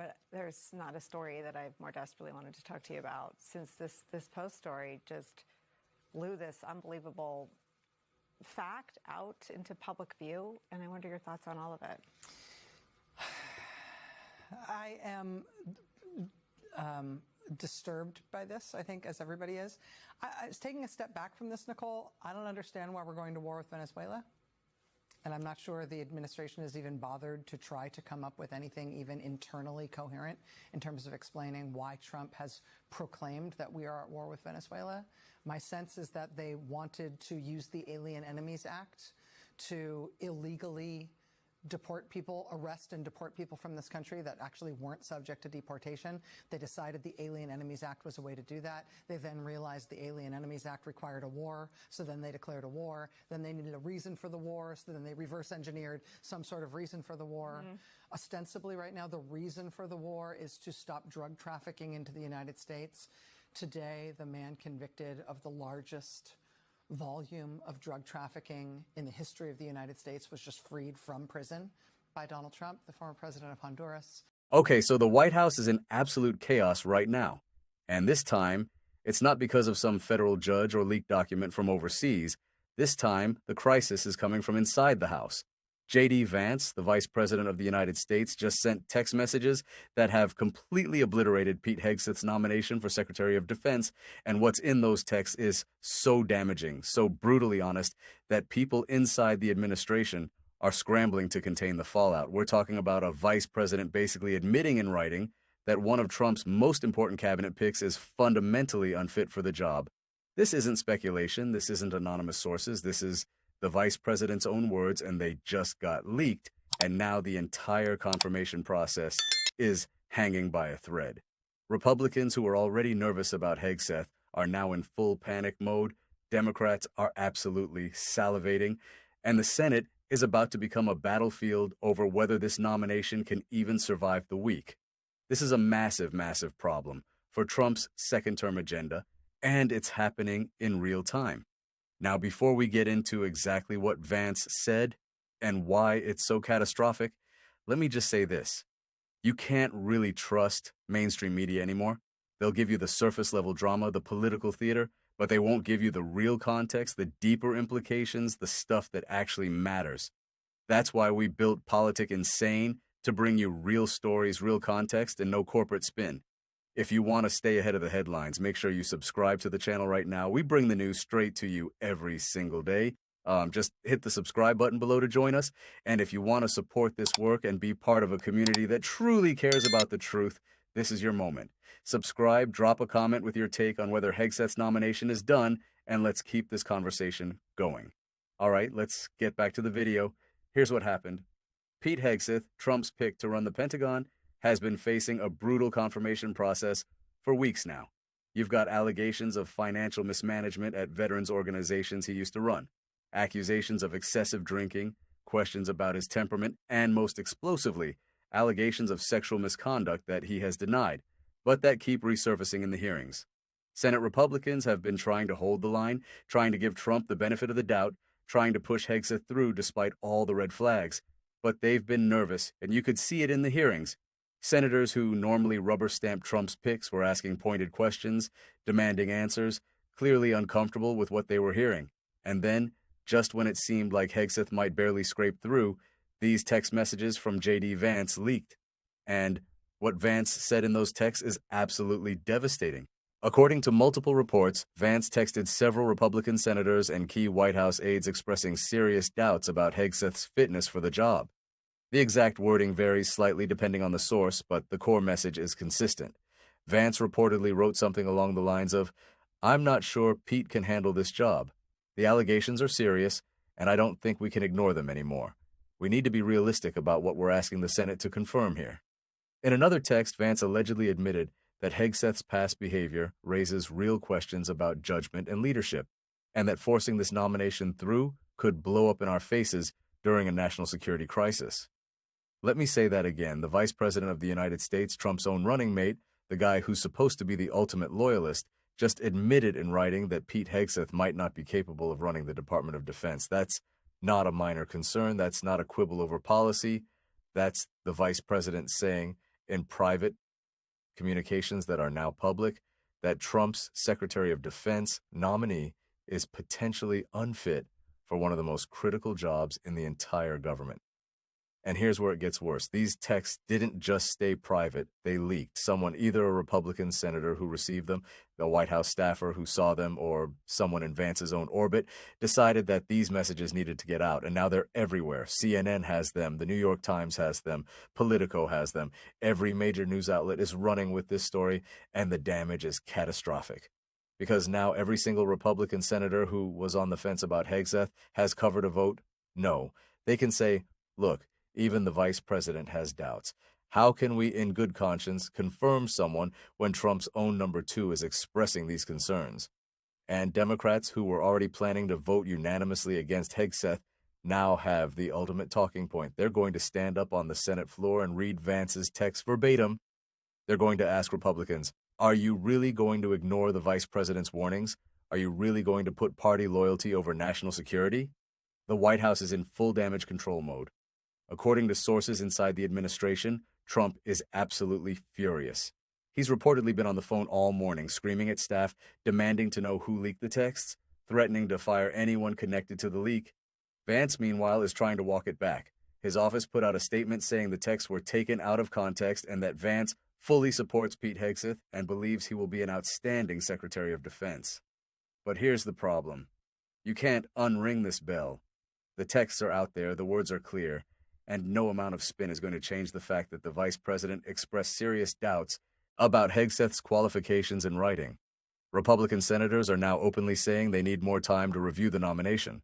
but there's not a story that I've more desperately wanted to talk to you about since this Post story just blew this unbelievable fact out into public view, and I wonder your thoughts on all of it. I am disturbed by this, I think, as everybody is. I was taking a step back from this, Nicole. I don't understand why we're going to war with Venezuela. And I'm not sure the administration has even bothered to try to come up with anything even internally coherent in terms of explaining why Trump has proclaimed that we are at war with Venezuela. My sense is that they wanted to use the Alien Enemies Act to illegally deport people, arrest and deport people from this country that actually weren't subject to deportation. They decided the Alien Enemies Act was a way to do that. They then realized the Alien Enemies Act required a war, so then they declared a war. Then they needed a reason for the war, so then they reverse engineered some sort of reason for the war. Ostensibly right now, the reason for the war is to stop drug trafficking into the United States. Today, the man convicted of the largest volume of drug trafficking in the history of the United States was just freed from prison by Donald Trump, the former president of Honduras. Okay, so the White House is in absolute chaos right now. And this time, it's not because of some federal judge or leaked document from overseas. This time, the crisis is coming from inside the House. J.D. Vance, the Vice President of the United States, just sent text messages that have completely obliterated Pete Hegseth's nomination for Secretary of Defense, and what's in those texts is so damaging, so brutally honest, that people inside the administration are scrambling to contain the fallout. We're talking about a vice president basically admitting in writing that one of Trump's most important cabinet picks is fundamentally unfit for the job. This isn't speculation, this isn't anonymous sources, this is the vice president's own words, and they just got leaked, and now the entire confirmation process is hanging by a thread. Republicans who are already nervous about Hegseth are now in full panic mode. Democrats are absolutely salivating, and the Senate is about to become a battlefield over whether this nomination can even survive the week. This is a massive, massive problem for Trump's second-term agenda, and it's happening in real time. Now, before we get into exactly what Vance said and why it's so catastrophic, let me just say this. You can't really trust mainstream media anymore. They'll give you the surface-level drama, the political theater, but they won't give you the real context, the deeper implications, the stuff that actually matters. That's why we built Politic Insane, to bring you real stories, real context, and no corporate spin. If you want to stay ahead of the headlines, make sure you subscribe to the channel right now. We bring the news straight to you every single day. Just hit the subscribe button below to join us. And if you want to support this work and be part of a community that truly cares about the truth, this is your moment. Subscribe, drop a comment with your take on whether Hegseth's nomination is done, and let's keep this conversation going. All right, let's get back to the video. Here's what happened. Pete Hegseth, Trump's pick to run the Pentagon, has been facing a brutal confirmation process for weeks now. You've got allegations of financial mismanagement at veterans organizations he used to run, accusations of excessive drinking, questions about his temperament, and most explosively, allegations of sexual misconduct that he has denied, but that keep resurfacing in the hearings. Senate Republicans have been trying to hold the line, trying to give Trump the benefit of the doubt, trying to push Hegseth through despite all the red flags. But they've been nervous, and you could see it in the hearings. Senators who normally rubber-stamp Trump's picks were asking pointed questions, demanding answers, clearly uncomfortable with what they were hearing. And then, just when it seemed like Hegseth might barely scrape through, these text messages from J.D. Vance leaked. And what Vance said in those texts is absolutely devastating. According to multiple reports, Vance texted several Republican senators and key White House aides expressing serious doubts about Hegseth's fitness for the job. The exact wording varies slightly depending on the source, but the core message is consistent. Vance reportedly wrote something along the lines of, "I'm not sure Pete can handle this job. The allegations are serious, and I don't think we can ignore them anymore. We need to be realistic about what we're asking the Senate to confirm here." In another text, Vance allegedly admitted that Hegseth's past behavior raises real questions about judgment and leadership, and that forcing this nomination through could blow up in our faces during a national security crisis. Let me say that again. The Vice President of the United States, Trump's own running mate, the guy who's supposed to be the ultimate loyalist, just admitted in writing that Pete Hegseth might not be capable of running the Department of Defense. That's not a minor concern. That's not a quibble over policy. That's the Vice President saying in private communications that are now public that Trump's Secretary of Defense nominee is potentially unfit for one of the most critical jobs in the entire government. And here's where it gets worse. These texts didn't just stay private. They leaked. Someone, either a Republican senator who received them, the White House staffer who saw them, or someone in Vance's own orbit, decided that these messages needed to get out. And now they're everywhere. CNN has them. The New York Times has them. Politico has them. Every major news outlet is running with this story, and the damage is catastrophic. Because now every single Republican senator who was on the fence about Hegseth has covered a vote no. They can say, look, even the vice president has doubts. How can we, in good conscience, confirm someone when Trump's own number 2 is expressing these concerns? And Democrats who were already planning to vote unanimously against Hegseth now have the ultimate talking point. They're going to stand up on the Senate floor and read Vance's text verbatim. They're going to ask Republicans, are you really going to ignore the vice president's warnings? Are you really going to put party loyalty over national security? The White House is in full damage control mode. According to sources inside the administration, Trump is absolutely furious. He's reportedly been on the phone all morning, screaming at staff, demanding to know who leaked the texts, threatening to fire anyone connected to the leak. Vance, meanwhile, is trying to walk it back. His office put out a statement saying the texts were taken out of context and that Vance fully supports Pete Hegseth and believes he will be an outstanding Secretary of Defense. But here's the problem. You can't unring this bell. The texts are out there, the words are clear, and no amount of spin is going to change the fact that the vice president expressed serious doubts about Hegseth's qualifications in writing. Republican senators are now openly saying they need more time to review the nomination.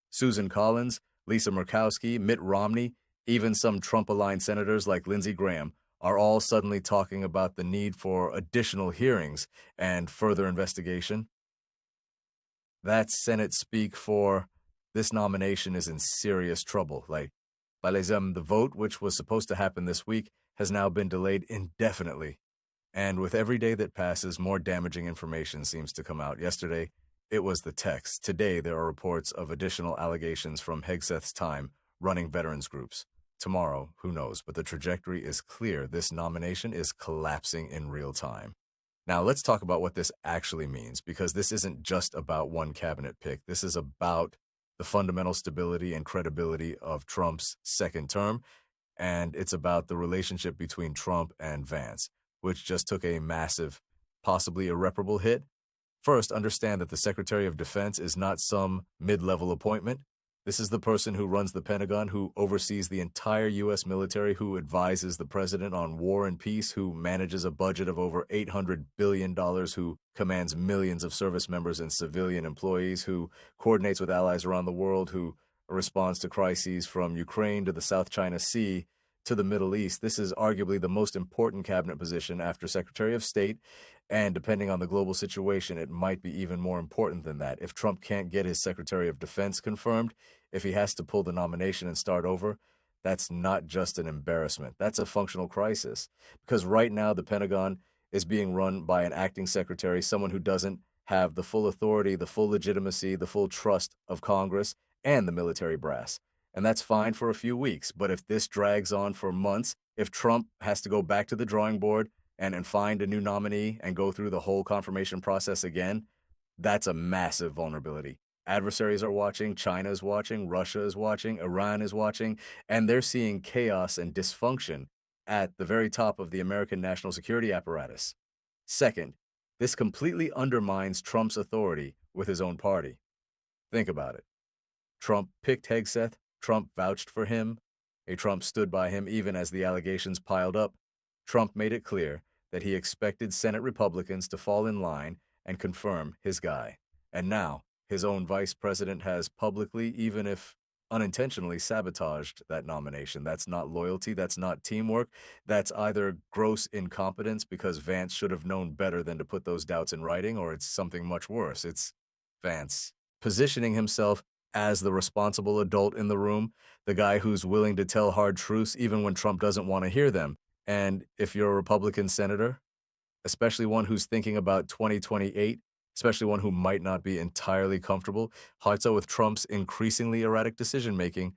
Susan Collins, Lisa Murkowski, Mitt Romney, even some Trump-aligned senators like Lindsey Graham are all suddenly talking about the need for additional hearings and further investigation. That's Senate speak for this nomination is in serious trouble. The vote, which was supposed to happen this week, has now been delayed indefinitely. And with every day that passes, more damaging information seems to come out. Yesterday, it was the text. Today, there are reports of additional allegations from Hegseth's time running veterans groups. Tomorrow, who knows? But the trajectory is clear. This nomination is collapsing in real time. Now, let's talk about what this actually means, because this isn't just about one cabinet pick. This is about the fundamental stability and credibility of Trump's second term, and it's about the relationship between Trump and Vance, which just took a massive, possibly irreparable hit. First, understand that the Secretary of Defense is not some mid-level appointment. This is the person who runs the Pentagon, who oversees the entire U.S. military, who advises the president on war and peace, who manages a budget of over $800 billion, who commands millions of service members and civilian employees, who coordinates with allies around the world, who responds to crises from Ukraine to the South China Sea to the Middle East. This is arguably the most important cabinet position after Secretary of State, and depending on the global situation, it might be even more important than that. If Trump can't get his Secretary of Defense confirmed, if he has to pull the nomination and start over, that's not just an embarrassment. That's a functional crisis. Because right now, the Pentagon is being run by an acting secretary, someone who doesn't have the full authority, the full legitimacy, the full trust of Congress and the military brass. And that's fine for a few weeks. But if this drags on for months, if Trump has to go back to the drawing board and find a new nominee and go through the whole confirmation process again, that's a massive vulnerability. Adversaries are watching, China is watching, Russia is watching, Iran is watching, and they're seeing chaos and dysfunction at the very top of the American national security apparatus. Second, this completely undermines Trump's authority with his own party. Think about it. Trump picked Hegseth, Trump vouched for him, Trump stood by him even as the allegations piled up. Trump made it clear that he expected Senate Republicans to fall in line and confirm his guy. And now, his own vice president has publicly, even if unintentionally, sabotaged that nomination. That's not loyalty, that's not teamwork, that's either gross incompetence because Vance should have known better than to put those doubts in writing, or it's something much worse. It's Vance positioning himself as the responsible adult in the room, the guy who's willing to tell hard truths even when Trump doesn't want to hear them. And if you're a Republican senator, especially one who's thinking about 2028, especially one who might not be entirely comfortable, hearts out with Trump's increasingly erratic decision-making,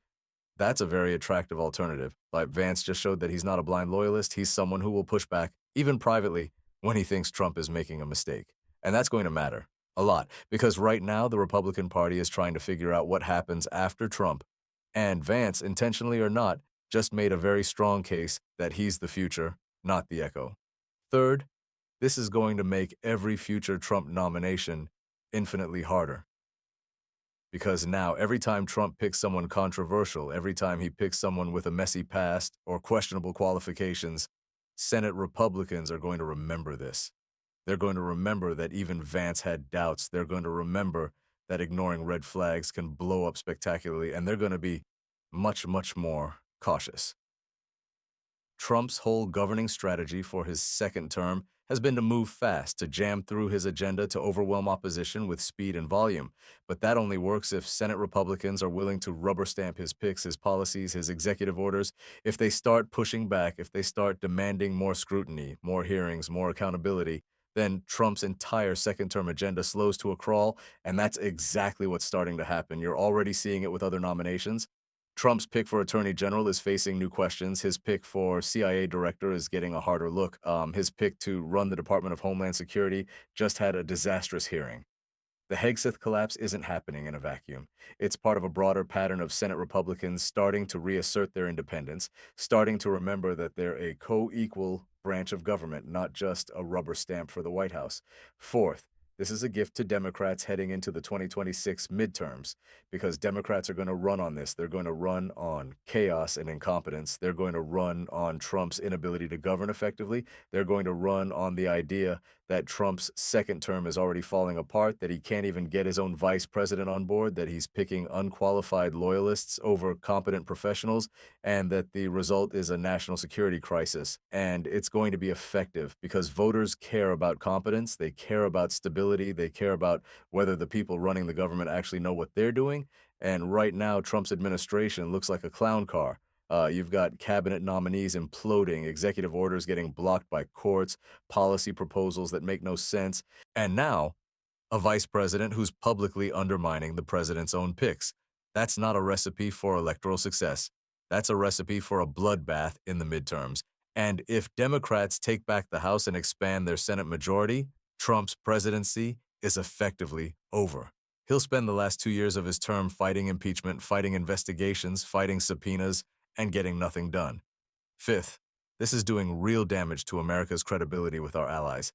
That's a very attractive alternative. Like Vance just showed that he's not a blind loyalist. He's someone who will push back, even privately, when he thinks Trump is making a mistake. And that's going to matter a lot because right now the Republican Party is trying to figure out what happens after Trump. And Vance, intentionally or not, just made a very strong case that he's the future, not the echo. Third, this is going to make every future Trump nomination infinitely harder. Because now, every time Trump picks someone controversial, every time he picks someone with a messy past or questionable qualifications, Senate Republicans are going to remember this. They're going to remember that even Vance had doubts. They're going to remember that ignoring red flags can blow up spectacularly, and they're going to be much, much more cautious. Trump's whole governing strategy for his second term has been to move fast, to jam through his agenda, to overwhelm opposition with speed and volume. But that only works if Senate Republicans are willing to rubber stamp his picks, his policies, his executive orders. If they start pushing back, if they start demanding more scrutiny, more hearings, more accountability, then Trump's entire second-term agenda slows to a crawl, and that's exactly what's starting to happen. You're already seeing it with other nominations. Trump's pick for Attorney General is facing new questions. His pick for CIA Director is getting a harder look. His pick to run the Department of Homeland Security just had a disastrous hearing. The Hegseth collapse isn't happening in a vacuum. It's part of a broader pattern of Senate Republicans starting to reassert their independence, starting to remember that they're a co-equal branch of government, not just a rubber stamp for the White House. Fourth, this is a gift to Democrats heading into the 2026 midterms because Democrats are going to run on this. They're going to run on chaos and incompetence. They're going to run on Trump's inability to govern effectively. They're going to run on the idea that Trump's second term is already falling apart, that he can't even get his own vice president on board, that he's picking unqualified loyalists over competent professionals, and that the result is a national security crisis. And it's going to be effective because voters care about competence, they care about stability, they care about whether the people running the government actually know what they're doing. And right now, Trump's administration looks like a clown car. You've got cabinet nominees imploding, executive orders getting blocked by courts, policy proposals that make no sense, and now a vice president who's publicly undermining the president's own picks. That's not a recipe for electoral success. That's a recipe for a bloodbath in the midterms. And if Democrats take back the House and expand their Senate majority, Trump's presidency is effectively over. He'll spend the last 2 years of his term fighting impeachment, fighting investigations, fighting subpoenas, and getting nothing done. Fifth, this is doing real damage to America's credibility with our allies.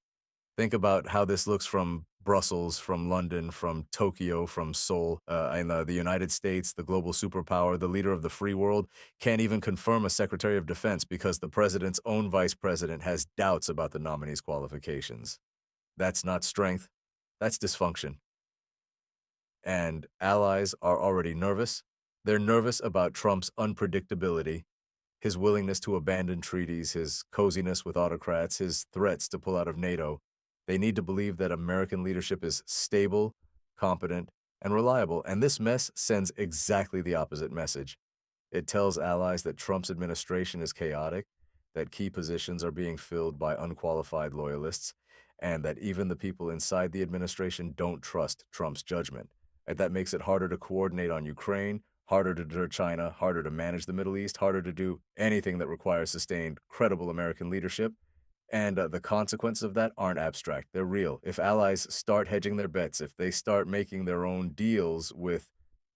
Think about how this looks from Brussels, from London, from Tokyo, from Seoul. In the United States, the global superpower, the leader of the free world, can't even confirm a Secretary of Defense because the president's own vice president has doubts about the nominee's qualifications. That's not strength, that's dysfunction. And allies are already nervous. They're nervous about Trump's unpredictability, his willingness to abandon treaties, his coziness with autocrats, his threats to pull out of NATO. They need to believe that American leadership is stable, competent, and reliable. And this mess sends exactly the opposite message. It tells allies that Trump's administration is chaotic, that key positions are being filled by unqualified loyalists, and that even the people inside the administration don't trust Trump's judgment. And that makes it harder to coordinate on Ukraine, harder to deter China, harder to manage the Middle East, harder to do anything that requires sustained, credible American leadership. And the consequences of that aren't abstract. They're real. If allies start hedging their bets, if they start making their own deals with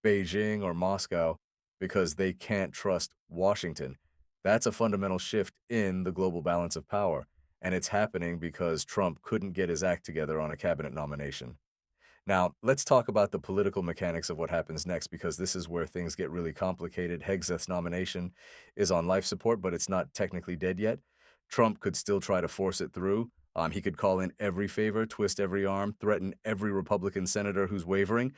Beijing or Moscow because they can't trust Washington, that's a fundamental shift in the global balance of power. And it's happening because Trump couldn't get his act together on a cabinet nomination. Now, let's talk about the political mechanics of what happens next, because this is where things get really complicated. Hegseth's nomination is on life support, but it's not technically dead yet. Trump could still try to force it through. He could call in every favor, twist every arm, threaten every Republican senator who's wavering.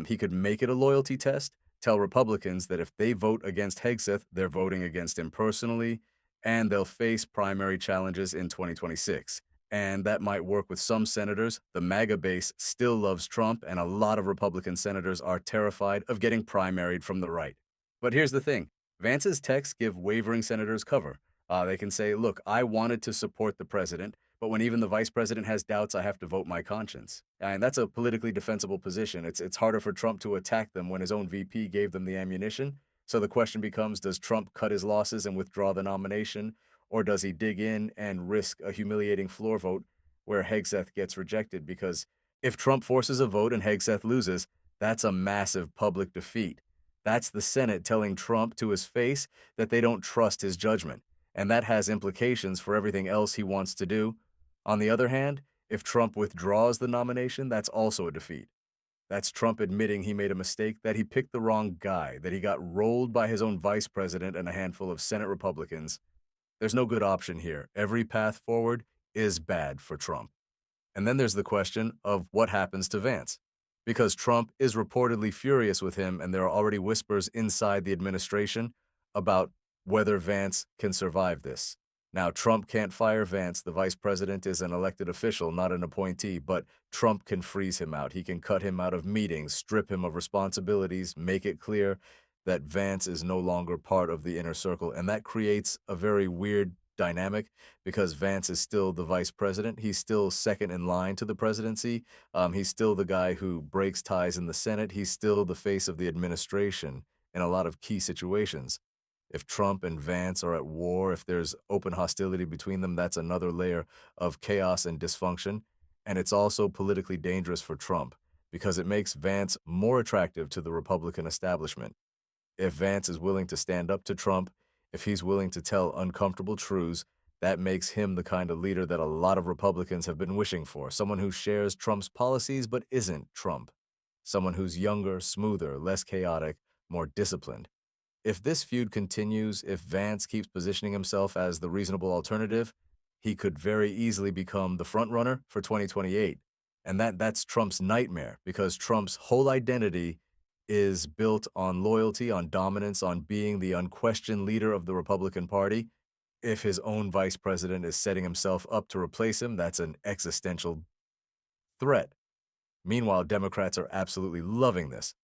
He could make it a loyalty test, tell Republicans that if they vote against Hegseth, they're voting against him personally, and they'll face primary challenges in 2026. And that might work with some senators. The MAGA base still loves Trump, and a lot of Republican senators are terrified of getting primaried from the right. But here's the thing. Vance's texts give wavering senators cover. They can say, look, I wanted to support the president, but when even the vice president has doubts, I have to vote my conscience. And that's a politically defensible position. It's harder for Trump to attack them when his own VP gave them the ammunition. So the question becomes, does Trump cut his losses and withdraw the nomination, or does he dig in and risk a humiliating floor vote where Hegseth gets rejected? Because if Trump forces a vote and Hegseth loses, that's a massive public defeat. That's the Senate telling Trump to his face that they don't trust his judgment, and that has implications for everything else he wants to do. On the other hand, if Trump withdraws the nomination, that's also a defeat. That's Trump admitting he made a mistake, that he picked the wrong guy, that he got rolled by his own vice president and a handful of Senate Republicans. There's no good option here. Every path forward is bad for Trump. And then there's the question of what happens to Vance. Because Trump is reportedly furious with him, and there are already whispers inside the administration about whether Vance can survive this. Now, Trump can't fire Vance. The vice president is an elected official, not an appointee, but Trump can freeze him out. He can cut him out of meetings, strip him of responsibilities, make it clear that Vance is no longer part of the inner circle. And that creates a very weird dynamic because Vance is still the vice president. He's still second in line to the presidency. He's still the guy who breaks ties in the Senate. He's still the face of the administration in a lot of key situations. If Trump and Vance are at war, if there's open hostility between them, that's another layer of chaos and dysfunction. And it's also politically dangerous for Trump because it makes Vance more attractive to the Republican establishment. If Vance is willing to stand up to Trump, if he's willing to tell uncomfortable truths, that makes him the kind of leader that a lot of Republicans have been wishing for, someone who shares Trump's policies but isn't Trump, someone who's younger, smoother, less chaotic, more disciplined. If this feud continues, if Vance keeps positioning himself as the reasonable alternative, he could very easily become the frontrunner for 2028. And that's Trump's nightmare because Trump's whole identity is built on loyalty, on dominance, on being the unquestioned leader of the Republican Party. If his own vice president is setting himself up to replace him, that's an existential threat. Meanwhile, Democrats are absolutely loving this.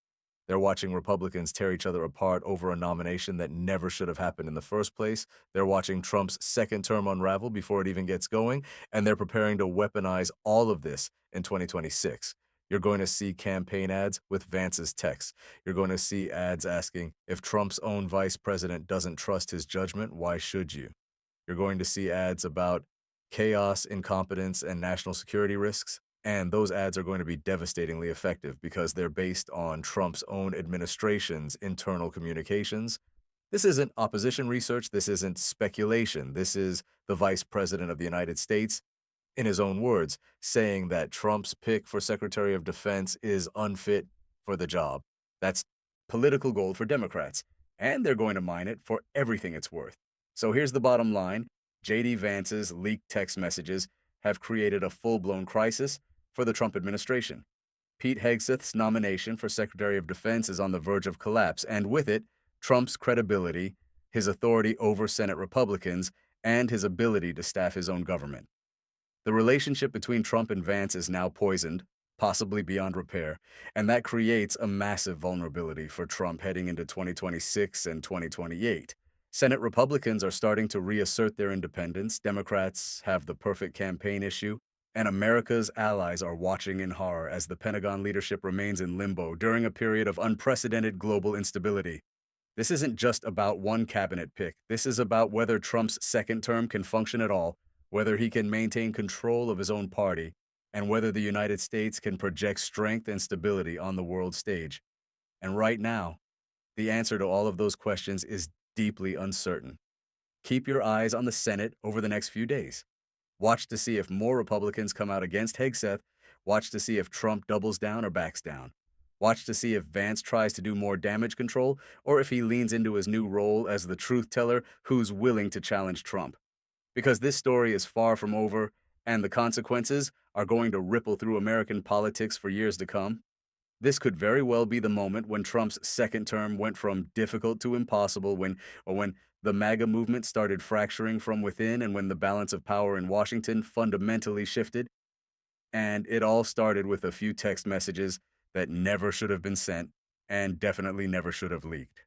They're watching Republicans tear each other apart over a nomination that never should have happened in the first place. They're watching Trump's second term unravel before it even gets going, and they're preparing to weaponize all of this in 2026. You're going to see campaign ads with Vance's text. You're going to see ads asking, if Trump's own vice president doesn't trust his judgment, why should you? You're going to see ads about chaos, incompetence, and national security risks. And those ads are going to be devastatingly effective because they're based on Trump's own administration's internal communications. This isn't opposition research. This isn't speculation. This is the Vice President of the United States, in his own words, saying that Trump's pick for Secretary of Defense is unfit for the job. That's political gold for Democrats, and they're going to mine it for everything it's worth. So here's the bottom line. J.D. Vance's leaked text messages have created a full-blown crisis for the Trump administration. Pete Hegseth's nomination for Secretary of Defense is on the verge of collapse, and with it, Trump's credibility, his authority over Senate Republicans, and his ability to staff his own government. The relationship between Trump and Vance is now poisoned, possibly beyond repair, and that creates a massive vulnerability for Trump heading into 2026 and 2028. Senate Republicans are starting to reassert their independence. Democrats have the perfect campaign issue, and America's allies are watching in horror as the Pentagon leadership remains in limbo during a period of unprecedented global instability. This isn't just about one cabinet pick. This is about whether Trump's second term can function at all, whether he can maintain control of his own party, and whether the United States can project strength and stability on the world stage. And right now, the answer to all of those questions is deeply uncertain. Keep your eyes on the Senate over the next few days. Watch to see if more Republicans come out against Hegseth. Watch to see if Trump doubles down or backs down. Watch to see if Vance tries to do more damage control or if he leans into his new role as the truth teller who's willing to challenge Trump. Because this story is far from over, and the consequences are going to ripple through American politics for years to come. This could very well be the moment when Trump's second term went from difficult to impossible, when the MAGA movement started fracturing from within, and when the balance of power in Washington fundamentally shifted. And it all started with a few text messages that never should have been sent and definitely never should have leaked.